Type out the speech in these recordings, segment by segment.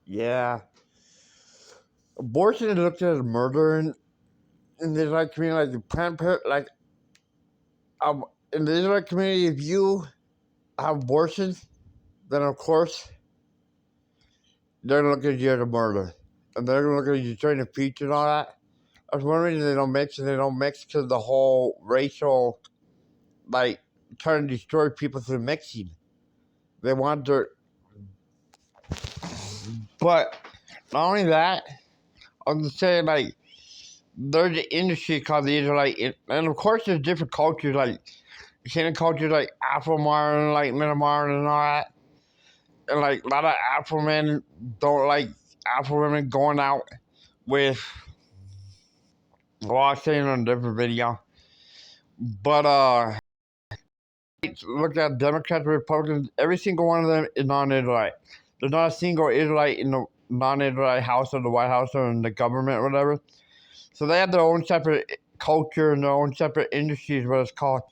Yeah. Abortion is looked at as murder in the Israelite community, like the Planned Parenthood, like in the Israelite community, if you have abortion, then of course they're gonna look at you as a murder, and they're gonna look at you trying to feature and all that. That's one reason they don't mix, and they don't mix because the whole racial, like, trying to destroy people through mixing. They want their, but not only that, I'm just saying, like, there's an industry called the Israelite, and of course there's different cultures, like, Canadian cultures like Afro-Marin, like Myanmar and all that. And like a lot of Afro men don't like Afro women going out with, well, I was saying on a different video. But look at Democrats, Republicans, every single one of them is non-Israelite. There's not a single Israelite in the non-Israelite house or the White House or in the government or whatever. So they have their own separate culture and their own separate industries, what it's called.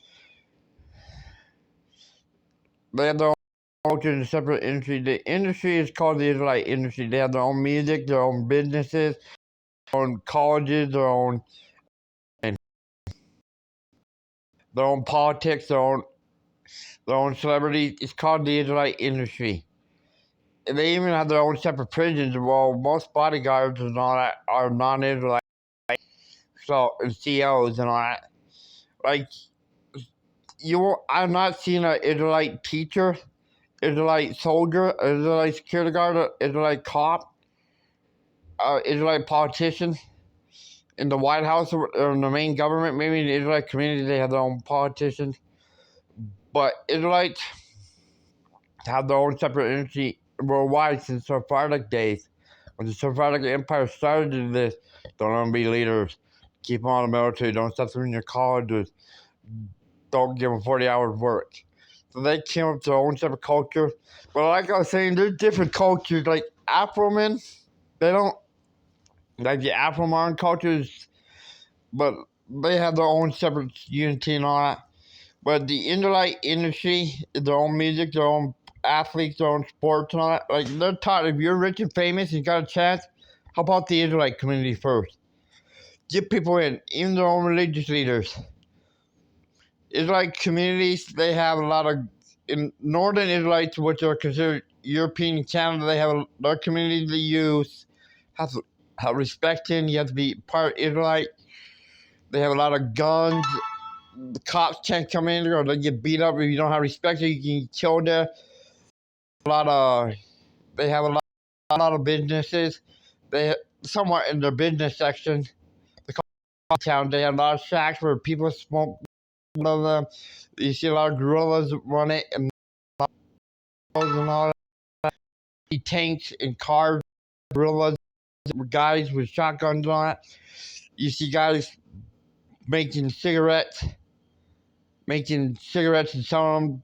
They have their own culture and separate industry. The industry is called the Israelite industry. They have their own music, their own businesses, their own colleges, their own politics, their own celebrities. It's called the Israelite industry. And they even have their own separate prisons. Well, most bodyguards and all that are non-Israelite, so and COs and all that. Like I've not seen an Israelite teacher, Israelite soldier, Israelite security guard, Israelite cop, Israelite politician in the White House or in the main government. Maybe in the Israelite community they have their own politicians, but Israelites have their own separate industry worldwide since Sephardic days. When the Sephardic Empire started this, don't want to be leaders, keep them out of the military, don't stop them in your colleges, don't give them 40 hours work. So they came up with their own separate culture. But like I was saying, there's different cultures. Like Afro men, they don't like the Afro modern cultures, but they have their own separate unity and all that. But the Israelite industry, their own music, their own athletes, their own sports and all that, like they're taught if you're rich and famous and you got a chance, how about the Israelite community first? Get people in, even their own religious leaders. Israelite communities, they have a lot of, in Northern Israelites, which are considered European and Canada, they have their community that you have to have respect in, you have to be part Israelite. They have a lot of guns. The cops can't come in or they get beat up if you don't have respect. You can get killed there. They have a lot of businesses. They somewhere in their business section, the town, they have a lot of shacks where people smoke. Of them, you see a lot of gorillas run it and all that. Tanks and cars, gorillas, guys with shotguns on it. You see guys making cigarettes and selling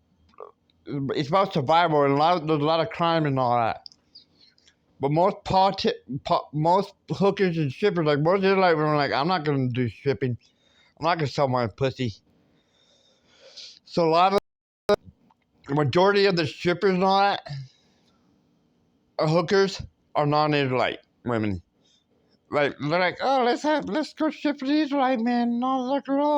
them. It's about survival, and there's a lot of crime and all that. But most hookers and strippers, like most Israelite women, are like, I'm not gonna do stripping. I'm not gonna sell my pussy. So a lot of the majority of the strippers and all that, hookers, are non-Israelite women. Like they're like, oh, let's go strip for the Israelite man. No, like, oh,